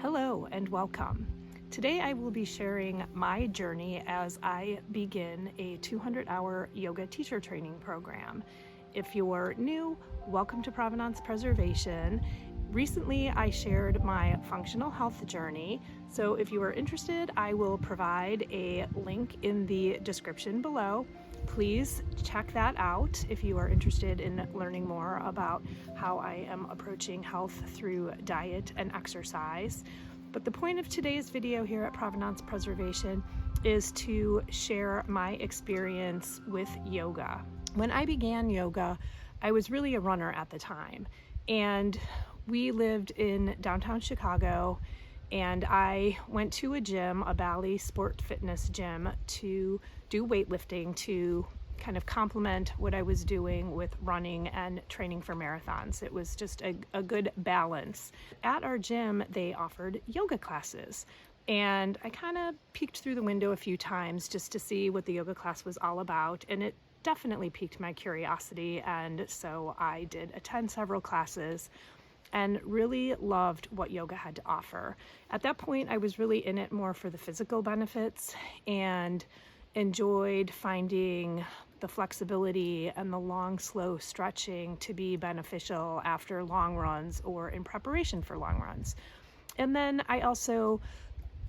Hello and welcome. Today I will be sharing my journey as I begin a 200-hour yoga teacher training program. If you're new, welcome to Provenance Preservation. Recently I shared my functional health journey, so if you are interested, I will provide a link in the description below. Please check that out if you are interested in learning more about how I am approaching health through diet and exercise. But the point of today's video here at Provenance Preservation is to share my experience with yoga. When I began yoga, I was really a runner at the time, and we lived in downtown Chicago, and I went to a gym, a Bally Sport Fitness gym, to do weightlifting to kind of complement what I was doing with running and training for marathons. It was just a good balance. At our gym, they offered yoga classes, and I kind of peeked through the window a few times just to see what the yoga class was all about, and it definitely piqued my curiosity, and so I did attend several classes and really loved what yoga had to offer. At that point, I was really in it more for the physical benefits and enjoyed finding the flexibility and the long, slow stretching to be beneficial after long runs or in preparation for long runs. And then I also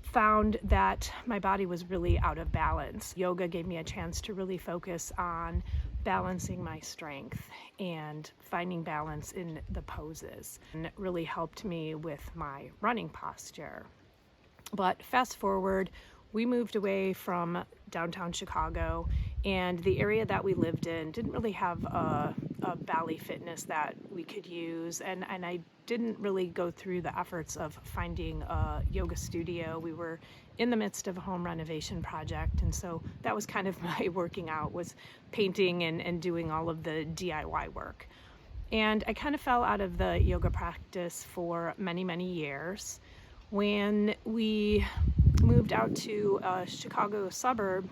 found that my body was really out of balance. Yoga gave me a chance to really focus on balancing my strength and finding balance in the poses, and it really helped me with my running posture. But fast forward, we moved away from downtown Chicago, and the area that we lived in didn't really have a Bally Fitness that we could use, and I didn't really go through the efforts of finding a yoga studio. We were in the midst of a home renovation project, and so that was kind of my working out, was painting and doing all of the DIY work. And I kind of fell out of the yoga practice for many years. When we moved out to a Chicago suburb,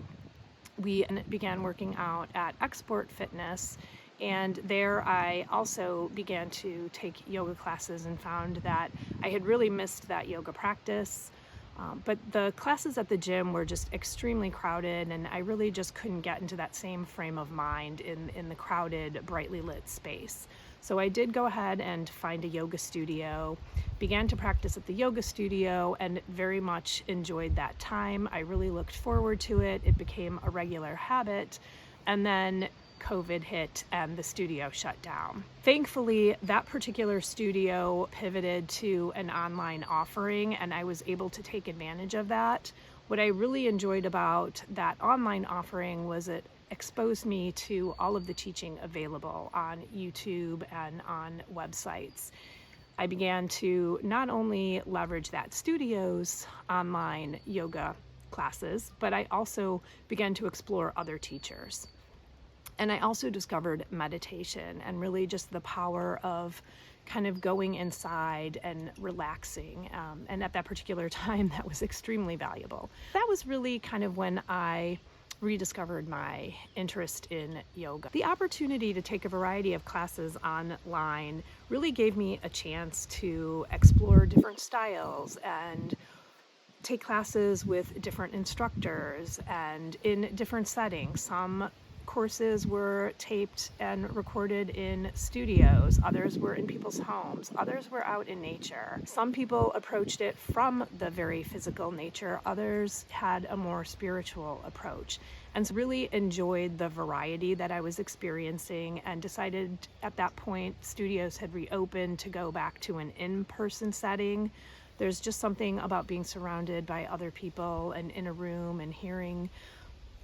we began working out at Export Fitness, and there I also began to take yoga classes and found that I had really missed that yoga practice. But the classes at the gym were just extremely crowded, and I really just couldn't get into that same frame of mind in the crowded, brightly lit space. So I did go ahead and find a yoga studio, began to practice at the yoga studio, and very much enjoyed that time. I really looked forward to it. It became a regular habit, and then COVID hit and the studio shut down. Thankfully, that particular studio pivoted to an online offering, and I was able to take advantage of that. What I really enjoyed about that online offering was it exposed me to all of the teaching available on YouTube and on websites. I began to not only leverage that studio's online yoga classes, but I also began to explore other teachers. And I also discovered meditation and really just the power of kind of going inside and relaxing. And at that particular time, that was extremely valuable. That was really kind of when I rediscovered my interest in yoga. The opportunity to take a variety of classes online really gave me a chance to explore different styles and take classes with different instructors and in different settings. Some courses were taped and recorded in studios, others were in people's homes, others were out in nature. Some people approached it from the very physical nature, others had a more spiritual approach, and so really enjoyed the variety that I was experiencing, and decided at that point studios had reopened to go back to an in-person setting. There's just something about being surrounded by other people and in a room and hearing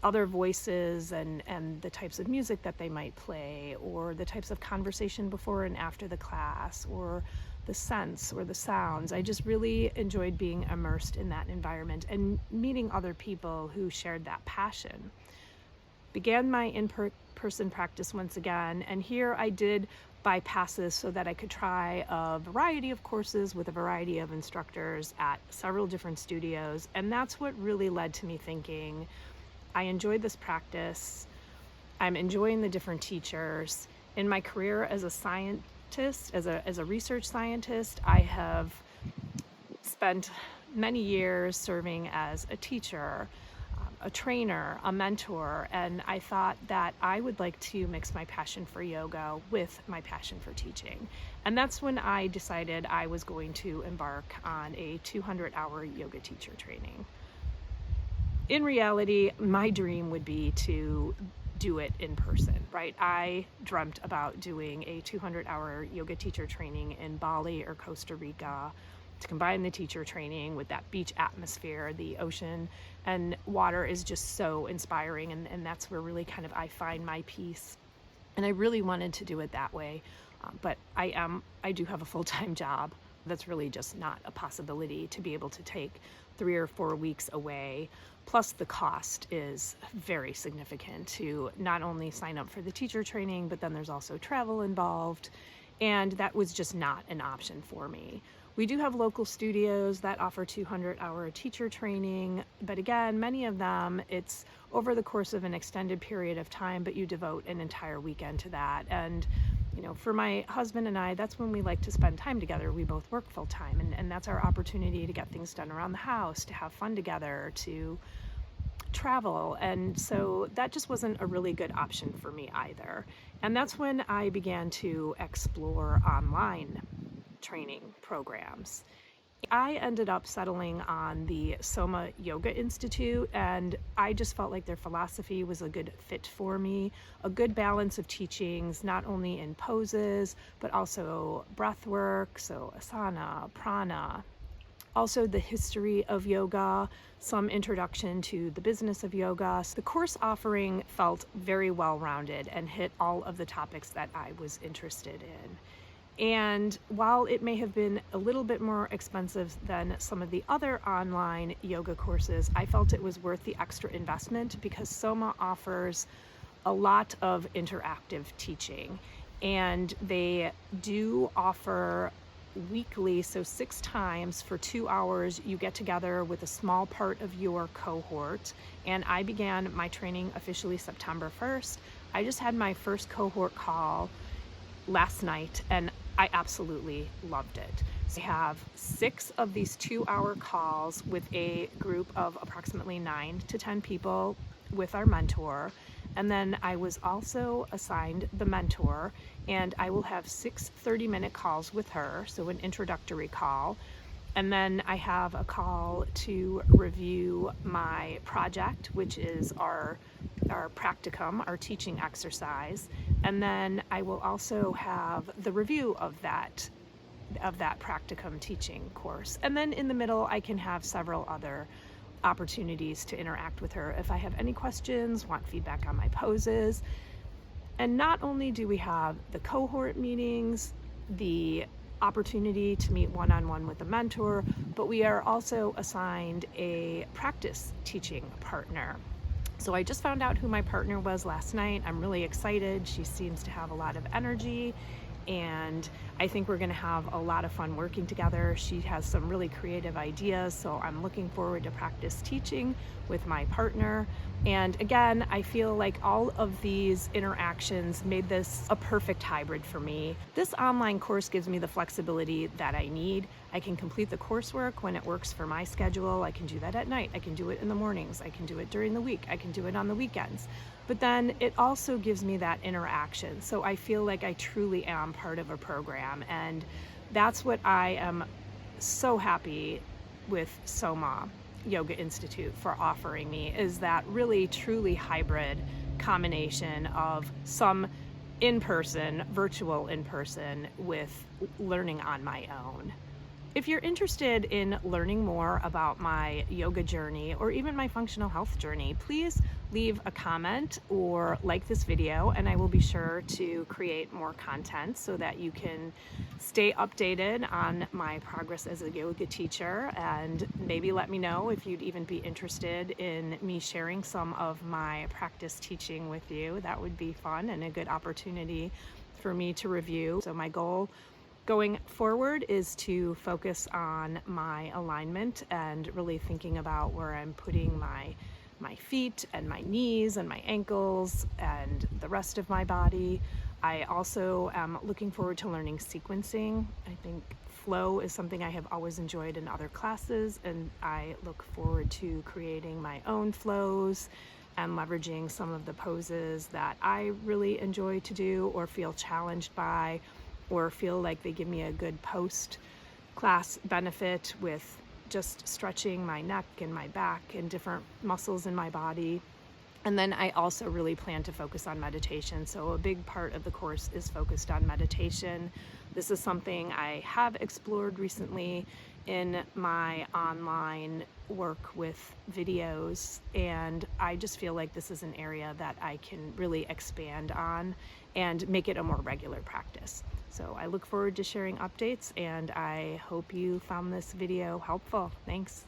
other voices and the types of music that they might play, or the types of conversation before and after the class, or the scents or the sounds. I just really enjoyed being immersed in that environment and meeting other people who shared that passion. Began my in-person practice once again, and here I did buy passes so that I could try a variety of courses with a variety of instructors at several different studios, and that's what really led to me thinking, I enjoyed this practice, I'm enjoying the different teachers. In my career as a scientist, as a research scientist, I have spent many years serving as a teacher, a trainer, a mentor, and I thought that I would like to mix my passion for yoga with my passion for teaching. And that's when I decided I was going to embark on a 200-hour yoga teacher training. In reality, my dream would be to do it in person, right? I dreamt about doing a 200-hour yoga teacher training in Bali or Costa Rica, to combine the teacher training with that beach atmosphere. The ocean and water is just so inspiring, and that's where really kind of I find my peace. And I really wanted to do it that way, but I do have a full-time job. That's really just not a possibility to be able to take 3 or 4 weeks away. Plus the cost is very significant to not only sign up for the teacher training, but then there's also travel involved. And that was just not an option for me. We do have local studios that offer 200-hour teacher training, but again, many of them, it's over the course of an extended period of time, but you devote an entire weekend to that. And for my husband and I, that's when we like to spend time together. We both work full time, and that's our opportunity to get things done around the house, to have fun together, to travel. And so that just wasn't a really good option for me either. And that's when I began to explore online training programs. I ended up settling on the Soma Yoga Institute, and I just felt like their philosophy was a good fit for me, a good balance of teachings, not only in poses, but also breath work, so asana, prana, also the history of yoga, some introduction to the business of yoga. So the course offering felt very well-rounded and hit all of the topics that I was interested in. And while it may have been a little bit more expensive than some of the other online yoga courses, I felt it was worth the extra investment because Soma offers a lot of interactive teaching. And they do offer weekly, so 6 times for 2 hours, you get together with a small part of your cohort. And I began my training officially September 1st. I just had my first cohort call last night, and I absolutely loved it. So I have 6 of these 2-hour calls with a group of approximately 9 to 10 people with our mentor. And then I was also assigned the mentor, and I will have 6 30-minute calls with her, so an introductory call. And then I have a call to review my project, which is our practicum, our teaching exercise. And then I will also have the review of that practicum teaching course. And then in the middle, I can have several other opportunities to interact with her if I have any questions, want feedback on my poses. And not only do we have the cohort meetings, the opportunity to meet one-on-one with a mentor, but we are also assigned a practice teaching partner. So I just found out who my partner was last night. I'm really excited. She seems to have a lot of energy, and I think we're going to have a lot of fun working together. She has some really creative ideas, so I'm looking forward to practice teaching with my partner. And again, I feel like all of these interactions made this a perfect hybrid for me. This online course gives me the flexibility that I need. I can complete the coursework when it works for my schedule. I can do that at night. I can do it in the mornings. I can do it during the week. I can do it on the weekends. But then it also gives me that interaction. So I feel like I truly am part of a program. And that's what I am so happy with Soma Yoga Institute for offering me, is that really truly hybrid combination of some in-person, virtual in-person, with learning on my own. If you're interested in learning more about my yoga journey or even my functional health journey, please leave a comment or like this video, and I will be sure to create more content so that you can stay updated on my progress as a yoga teacher, and maybe let me know if you'd even be interested in me sharing some of my practice teaching with you. That would be fun and a good opportunity for me to review. So my goal going forward is to focus on my alignment and really thinking about where I'm putting my feet and my knees and my ankles and the rest of my body. I also am looking forward to learning sequencing. I think flow is something I have always enjoyed in other classes, and I look forward to creating my own flows and leveraging some of the poses that I really enjoy to do or feel challenged by, or feel like they give me a good post-class benefit with just stretching my neck and my back and different muscles in my body. And then I also really plan to focus on meditation. So a big part of the course is focused on meditation. This is something I have explored recently in my online work with videos, and I just feel like this is an area that I can really expand on and make it a more regular practice. So I look forward to sharing updates, and I hope you found this video helpful. Thanks.